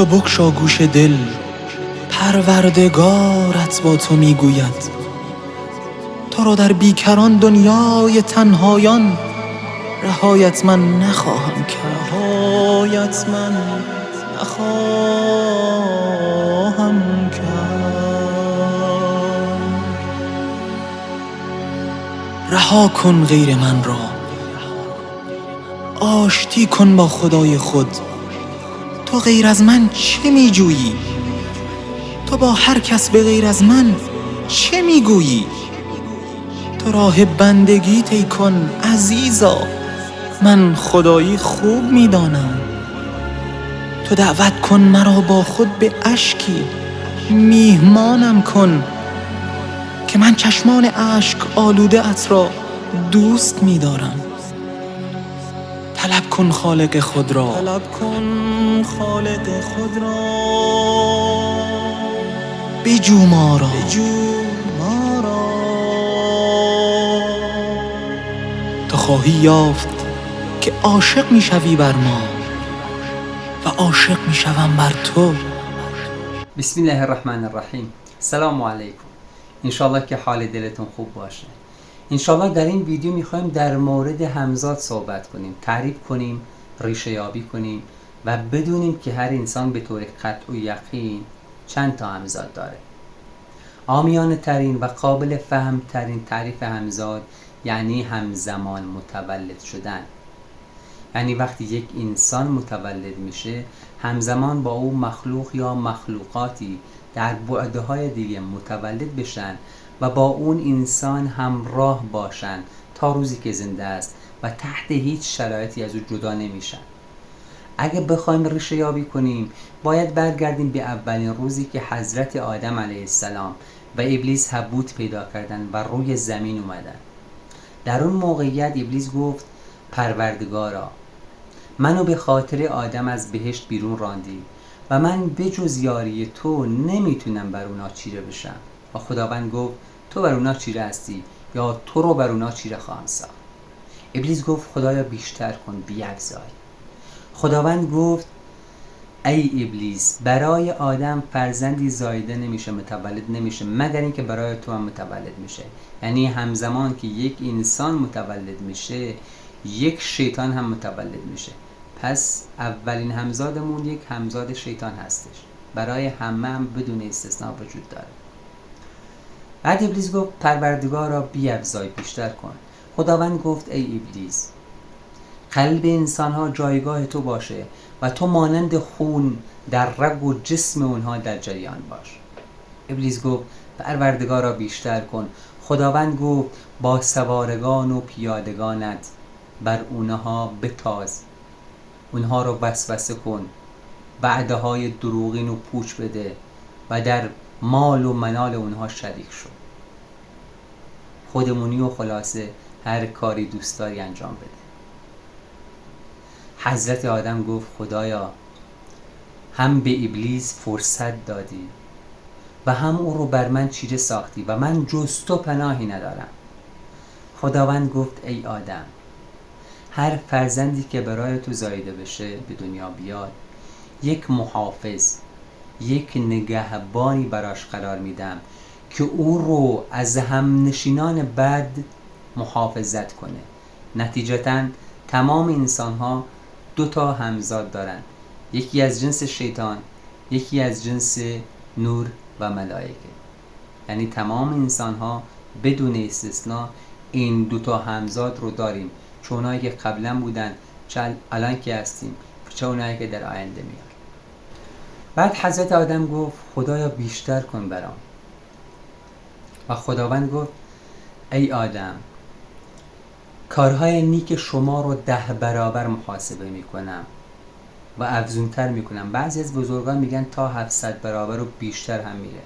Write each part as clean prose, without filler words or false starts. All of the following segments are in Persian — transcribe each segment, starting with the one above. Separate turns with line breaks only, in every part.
تو بگشا گوش دل، پروردگارت با تو میگوید تو را در بیکران دنیای تنهایان رهایت من نخواهم کرد، رهایت من نخواهم کرد. رها کن غیر من را، آشتی کن با خدای خود. تو غیر از من چه میجویی؟ تو با هر کس به غیر از من چه میگویی؟ تو راه بندگی طی کن عزیزا، من خدایی خوب میدانم. تو دعوت کن مرا با خود به اشکی، میهمانم کن که من چشمان اشک آلوده ات را دوست میدارم. طلب کن خالق خود را، بجو ما را. تو خواهی یافت که عاشق میشوی بر ما و عاشق میشوم بر تو.
بسم الله الرحمن الرحیم. سلام علیکم. انشالله که حال دلتون خوب باشه. انشالله در این ویدیو میخوایم در مورد همزاد صحبت کنیم، تعریف کنیم، ریشه یابی کنیم و بدونیم که هر انسان به طور قطع و یقین چند تا همزاد داره. عامیانه ترین و قابل فهم ترین تعریف همزاد یعنی همزمان متولد شدن. یعنی وقتی یک انسان متولد میشه همزمان با او مخلوق یا مخلوقاتی در بعدهای دیگه متولد بشن و با اون انسان همراه باشن تا روزی که زنده است و تحت هیچ شرایطی از او جدا نمیشن. اگه بخوایم ریشه یابی کنیم باید برگردیم به اولین روزی که حضرت آدم علیه السلام و ابلیس حبوط پیدا کردن و روی زمین اومدن. در اون موقعیت ابلیس گفت پروردگارا، منو به خاطر آدم از بهشت بیرون راندی و من بجز یاری تو نمیتونم بر اونا چیره بشم. و خداوند گفت تو بر اونا چیره هستی یا تو رو بر اونا چیره خواهم ساخت. ابلیس گفت خدایا بیشتر کن، بیفزای. خداوند گفت ای ابلیس، برای آدم فرزندی زایده نمیشه، متولد نمیشه مگر اینکه برای تو هم متولد میشه. یعنی همزمان که یک انسان متولد میشه یک شیطان هم متولد میشه. پس اولین همزادمون یک همزاد شیطان هستش، برای همه هم بدون استثناء وجود داره. بعد ابلیس گفت پروردگارا بیفزای، بیشتر کن. خداوند گفت ای ابلیس، قلب انسان ها جایگاه تو باشه و تو مانند خون در رگ و جسم اونها در جریان باش. ابلیس گفت پروردگارا بیشتر کن. خداوند گفت با سوارگان و پیادگانت بر اونها بتاز، اونها رو وسوسه کن، وعده‌های دروغین رو پوچ بده و در مال و منال اونها شریک شو. خودمونی و خلاصه هر کاری دوست داری انجام بده. حضرت آدم گفت خدایا، هم به ابلیس فرصت دادی و هم او رو بر من چیره ساختی و من جز تو پناهی ندارم. خداوند گفت ای آدم، هر فرزندی که برای تو زایده بشه، به دنیا بیاد، یک محافظ، یک نگهبانی براش قرار میدم که او رو از همنشینان بد محافظت کنه. نتیجتاً تمام انسان ها دو تا همزاد دارن، یکی از جنس شیطان، یکی از جنس نور و ملائکه. یعنی تمام انسان ها بدون استثناء این دو تا همزاد رو داریم، چه اونایی که قبلا بودن، چه الان که هستیم، چه اونایی که در آینده میاد. بعد حضرت آدم گفت خدایا بیشتر کن برام. و خداوند گفت ای آدم، کارهای نیک شما رو 10 برابر محاسبه میکنم و افزونتر میکنم. بعضی از بزرگان میگن تا 700 برابر و بیشتر هم میره.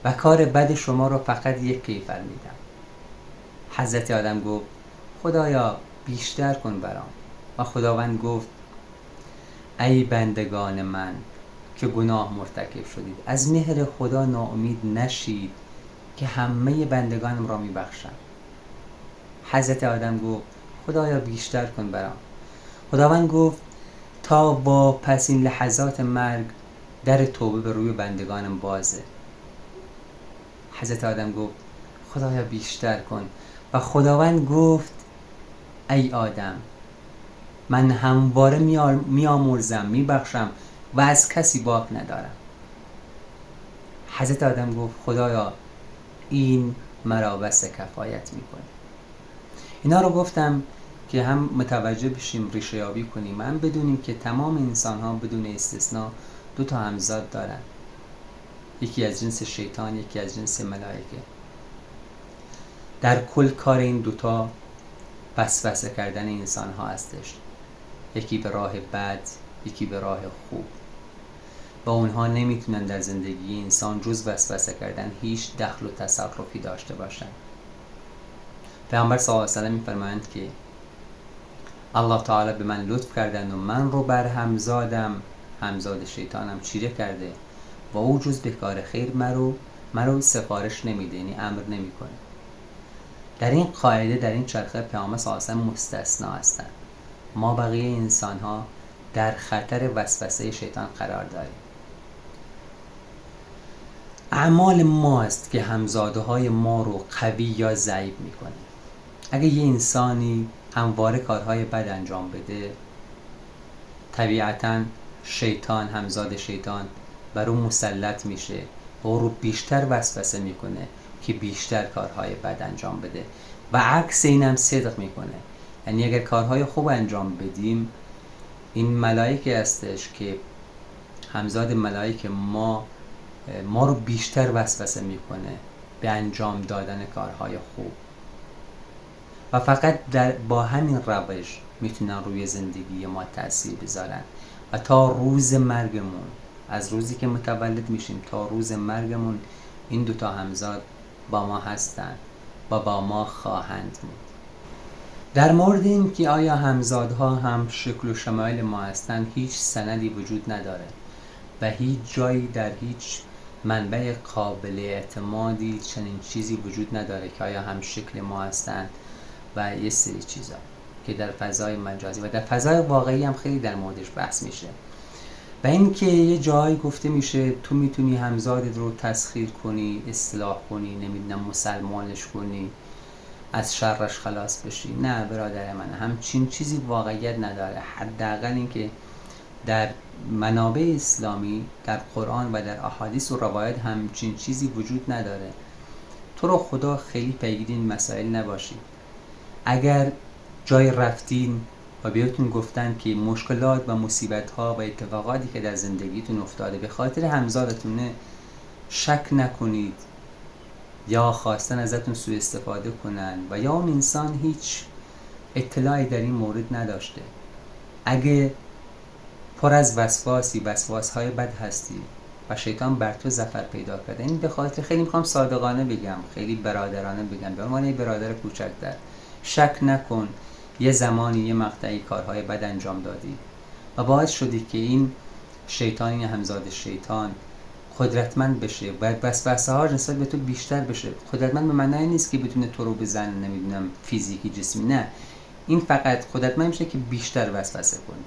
و کار بد شما رو فقط 1 کیفر میدم. حضرت آدم گفت خدایا بیشتر کن برام. و خداوند گفت ای بندگان من که گناه مرتکب شدید، از مهر خدا ناامید نشید که همه بندگانم را میبخشم. حضرت آدم گفت خدایا بیشتر کن برام. خداوند گفت تا با پس این لحظات مرگ در توبه به روی بندگانم بازه. حضرت آدم گفت خدایا بیشتر کن. و خداوند گفت ای آدم من همواره میامرزم، میبخشم و از کسی باک ندارم. حضرت آدم گفت خدایا این مرا بس کفایت میکنه. اینا رو گفتم که هم متوجه بشیم، ریشه یابی کنیم، هم بدونیم که تمام انسان ها بدون استثناء 2 همزاد دارن، یکی از جنس شیطان، یکی از جنس ملائکه. در کل کار این 2 وسوسه کردن انسان ها هستش، یکی به راه بد، یکی به راه خوب. و اونها نمیتونن در زندگی انسان جز وسوسه کردن هیچ دخل و تصرفی داشته باشن. پیامبر صلی الله علیه و سلم میفرمایند که الله تعالی به من لطف کردن و من رو بر همزاد شیطانم چیره کرده و او جز به کار خیر مرو سفارش نمیده، یعنی امر نمیکنه. در این قاعده، در این چرخه پیامبر صلی الله علیه و سلم مستثنا هستند. ما بقیه انسان ها در خطر وسوسه شیطان قرار داریم. اعمال ماست که همزاده های ما رو قوی یا ضعیف میکنه. اگه یه انسانی همواره کارهای بد انجام بده، طبیعتاً شیطان، همزاد شیطان بر اون مسلط میشه و او رو بیشتر وسوسه میکنه که بیشتر کارهای بد انجام بده و عکس اینم صدق میکنه. یعنی اگر کارهای خوب انجام بدیم، این ملائکه هستش که همزاد ملائکه ما رو بیشتر وسوسه میکنه به انجام دادن کارهای خوب و فقط با همین روش میتونن روی زندگی ما تأثیر بذارن و تا روز مرگمون، از روزی که متولد میشیم تا روز مرگمون، این 2 همزاد با ما هستن و با ما خواهند بود. در مورد این که آیا همزادها هم شکل و شمایل ما هستن، هیچ سندی وجود نداره و هیچ جایی در هیچ منبع قابل اعتمادی چنین چیزی وجود نداره که آیا هم شکل ما هستن و یه سری چیزا که در فضای مجازی و در فضای واقعی هم خیلی در موردش بحث میشه. و این که یه جایی گفته میشه تو میتونی همزادت رو تسخیر کنی، اصلاح کنی، نمیدونم مسلمانش کنی، از شرش خلاص بشی. نه برادر من، همچین چیزی واقعیت نداره. حداقل این که در منابع اسلامی، در قرآن و در احادیث و روایت همچین چیزی وجود نداره. تو رو خدا خیلی پیگیر این مسائل نباشید. اگر جای رفتین و بهتون گفتن که مشکلات و مصیبت‌ها و اتفاقاتی که در زندگیتون افتاده به خاطر همزادتونه، شک نکنید یا خواستن ازتون سوء استفاده کنن و یا اون انسان هیچ اطلاعی در این مورد نداشته. اگه پر از وسواس‌های بد هستی و شیطان بر تو ظفر پیدا کرده، این به خاطر، خیلی میخوام صادقانه بگم، خیلی برادرانه بگم، به عنوان یک برادر کوچکتر، شک نکن یه زمانی یه مقطعی کارهای بد انجام دادی و باعث شدی که این شیطان، این همزاد شیطان قدرتمند بشه و وسوسه‌هاش نسبت به تو بیشتر بشه. قدرتمند به معنی نیست که بتونه تو رو بزنه، نمیدونم فیزیکی جسمی، نه، این فقط قدرتمند میشه که بیشتر وسوسه کنی.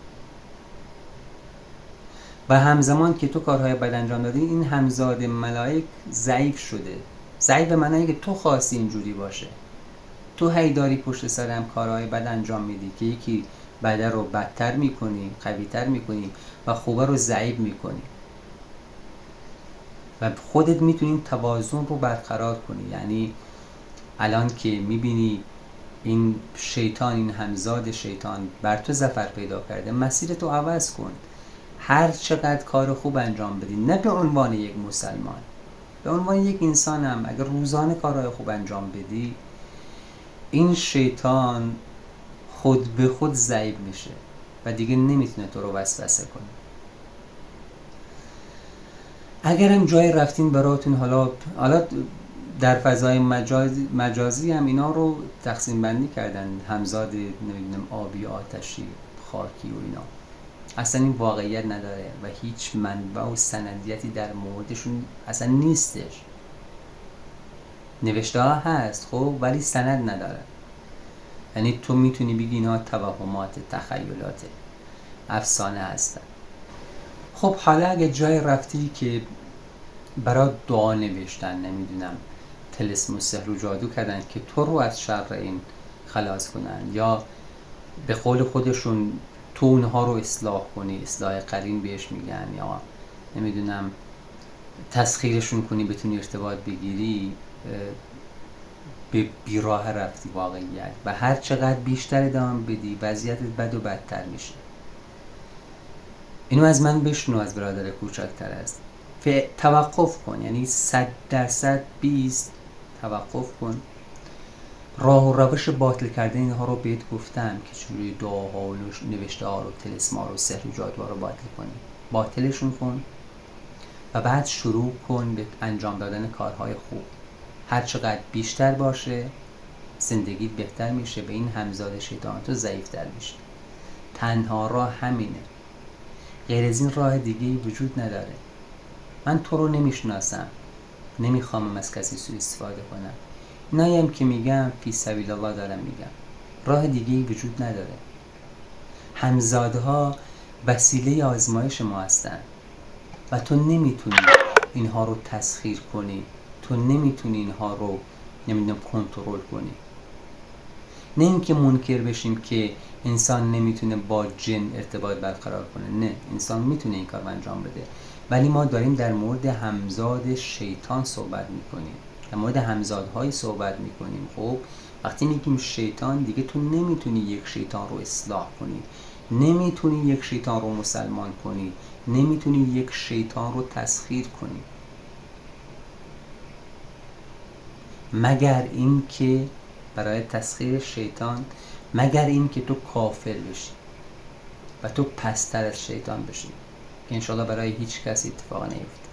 و همزمان که تو کارهای بد انجام دادی، این همزاد ملائک ضعیف شده. ضعیف به معنی که تو خواستی اینجوری باشه، تو هی داری پشت سرم کارهای بد انجام میدی که یکی بده رو بدتر میکنی، قویتر میکنی و خوبه رو ضعیف میکنی و خودت میتونی توازن رو برقرار کنی. یعنی الان که میبینی این شیطان، این همزاد شیطان بر تو ظفر پیدا کرده، مسیرتو عوض کن. هر چقدر کار خوب انجام بدی، نه به عنوان یک مسلمان، به عنوان یک انسان هم اگر روزانه کارهای خوب انجام بدی، این شیطان خود به خود ضعیف میشه و دیگه نمیتونه تو رو وسوسه کنه. اگرم جای رفتین براتون، حالا در فضای مجازی هم اینا رو تقسیم بندی کردن، همزاد نمیدونم آبی، آتشی، خاکی و اینا. اصلا این واقعیت نداره و هیچ منبع و سندیتی در موردشون اصلا نیستش. نوشته ها هست خب، ولی سند نداره. یعنی تو میتونی بگی اینا توهمات، تخیلات، افسانه هستن. خب حالا اگه جای رفتی که برای دعا نوشتن، نمیدونم طلسم و سحر و جادو کردن که تو رو از شر این خلاص کنن، یا به قول خودشون تو اونها رو اصلاح کنی، اصلاح قرین بهش میگن، یا نمیدونم تسخیرشون کنی بتونی ارتباط بگیری، به بیراه رفتی واقعیت. و هر چقدر بیشتر ادامه بدی وضعیتت بد و بدتر میشه. اینو از من بشنو، از برادر کوچکتر است. توقف کن، یعنی 100% 20 توقف کن. راه و روش باطل کردن اینها رو بهت گفتم که چجوری دعاها و نوشته ها رو، طلسم ها رو، سحر و جادوها رو باطل کنی. باطلشون کن و بعد شروع کن به انجام دادن کارهای خوب. هر چقدر بیشتر باشه زندگیت بهتر میشه، به این همزاد شیطان تو ضعیفتر میشه. تنها راه همینه، غیر از این راه دیگه‌ای وجود نداره. من تو رو نمیشناسم، نمیخوام از کسی سوء استفاده کنم. اینایی هم که میگم فی سبیل الله دارم میگم، راه دیگه‌ای وجود نداره. همزادها وسیله آزمایش ما هستن و تو نمیتونی اینها رو تسخیر کنی، تو نمیتونی اینها رو کنترل کنی. نه اینکه منکر بشیم که انسان نمیتونه با جن ارتباط برقرار کنه، نه، انسان میتونه این کار رو انجام بده، ولی ما داریم در مورد همزاد شیطان صحبت میکنیم، در مورد همزادهایی صحبت میکنیم. خب وقتی میگیم شیطان، دیگه تو نمیتونی یک شیطان رو اصلاح کنی، نمیتونی یک شیطان رو مسلمان کنی، نمیتونی یک شیطان رو تسخیر کنی، مگر این که برای تسخیر شیطان، مگر این که تو کافر بشی و تو پستر از شیطان بشی، که انشاءالله برای هیچ کس اتفاق نیفته.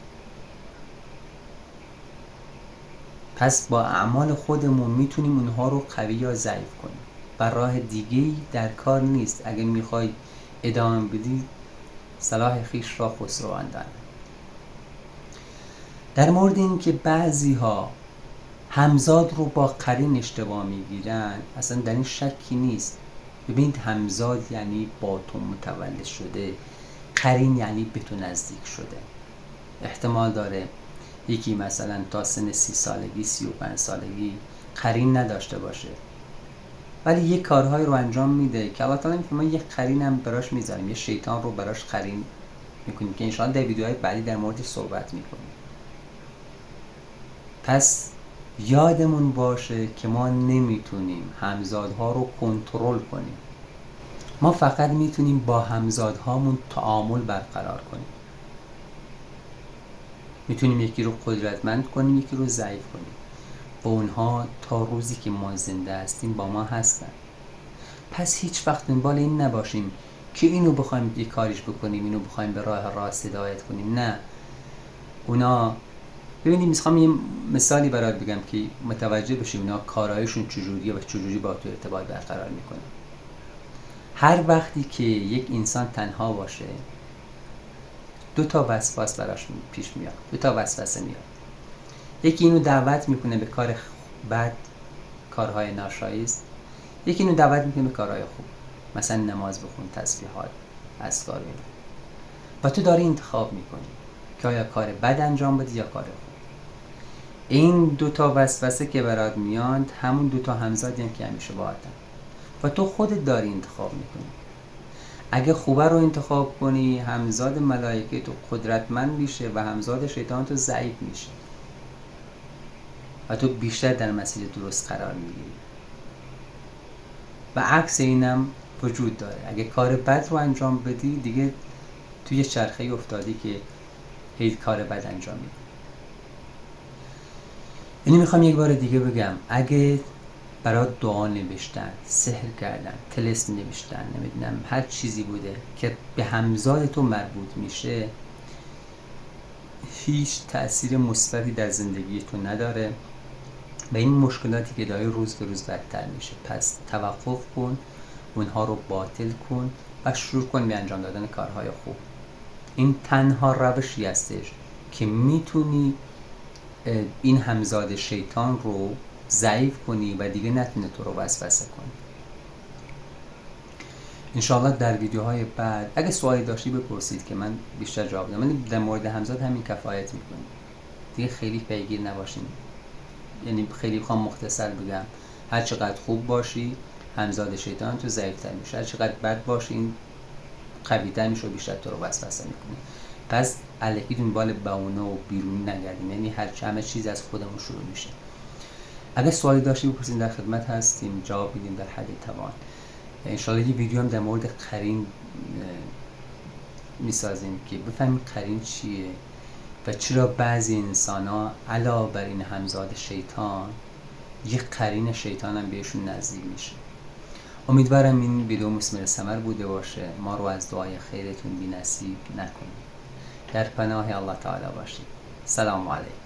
پس با اعمال خودمون میتونیم اونها رو قوی یا ضعیف کنیم و راه دیگه‌ای در کار نیست. اگه میخوای ادامه بدی، صلاح خیش را خسروان دان. در مورد این که بعضی ها همزاد رو با قرین اشتباه میگیرن، اصلا در این شکی نیست. ببینید، همزاد یعنی با تو متولد شده، قرین یعنی به تو نزدیک شده. احتمال داره یکی مثلا تا سن 30 سالگی 35 سالگی قرین نداشته باشه، ولی یه کارهای رو انجام میده که الله تعالی میگه ما یه قرین هم براش میذاریم، یه شیطان رو براش قرین میکنیم که انشاءالله در ویدیوهای بعدی در مورد صحبت میکنیم. پس یادمون باشه که ما نمیتونیم همزادها رو کنترل کنیم، ما فقط میتونیم با همزادهامون تعامل برقرار کنیم. میتونیم یکی رو قدرتمند کنیم، یکی رو ضعیف کنیم. با اونها تا روزی که ما زنده هستیم با ما هستن. پس هیچ وقت دنبال این نباشیم که اینو بخوایم یک کاریش بکنیم، اینو بخوایم به راه راست هدایت کنیم. نه، اونا، ببینید میخوام یه مثالی برات بگم که متوجه بشیم اونا کارهایشون چجوریه و چجوری با تو ارتباط برقرار میکنه. هر وقتی که یک انسان تنها باشه، 2 وسواس براش پیش میاد، 2 وسوسه میاد. یکی اینو دعوت میکنه به کار بد، کارهای ناشایست. یکی اینو دعوت میکنه به کارهای خوب، مثلا نماز بخون، تسبیحات، اذکار اینا. و تو داری انتخاب میکنی که آیا کار بد انجام بدی یا کار خوب. این 2 وسوسه که برات میاد همون 2 همزادی هم که همیشه باهاتن و تو خودت داری انتخاب میکنی. اگه خوبه رو انتخاب کنی، همزاد ملائکه تو قدرتمند میشه و همزاد شیطان تو ضعیف میشه و تو بیشتر در مسیر درست قرار میگیری. و عکس اینم وجود داره. اگه کار بد رو انجام بدی، دیگه توی چرخه افتادی که هیچ کار بد انجام میدی. اینو میخوام یک بار دیگه بگم، اگه برای دعا نوشتن، سحر کردن، طلسم نوشتن، نمیدونم هر چیزی بوده که به همزاد تو مربوط میشه، هیچ تأثیر مثبتی در زندگی تو نداره و این مشکلاتی که داری روز به روز بدتر میشه. پس توقف کن، اونها رو باطل کن و شروع کن به انجام دادن کارهای خوب. این تنها روشی هستش که میتونی این همزاد شیطان رو ضعیف کنی و دیگه نتونه تو رو وسوسه کنی. انشالله در ویدیوهای بعد اگه سوالی داشتی بپرسید که من بیشتر جواب بدم. من در مورد همزاد همین کفایت میکنم، دیگه خیلی پیگیر نباشین. یعنی خیلی بخوام مختصر بگم، هر چقدر خوب باشی همزاد شیطان تو ضعیف‌تر میشه، هر چقدر بد باشی این قوی‌تر میشه و بیشتر تو رو وسوسه میکنه. پس الکی دنبال بهونه و بیرون نگردیم، یعنی همه چیز از خودمون شروع میشه. اگه سوالی داشتی بپرسین، در خدمت هستیم، جواب میدیم در حد توان. انشالله یه ویدیو هم در مورد قرین میسازیم که بفهمیم قرین چیه و چرا بعضی انسان ها علاوه بر این همزاد شیطان یه قرین شیطان هم بهشون نزدیک میشه. امیدوارم این ویدیو مثمر ثمر بوده باشه. ما رو از دعای خیرتون بی نصیب نکنید. در پناه الله تعالی باشید. سلام علیکم.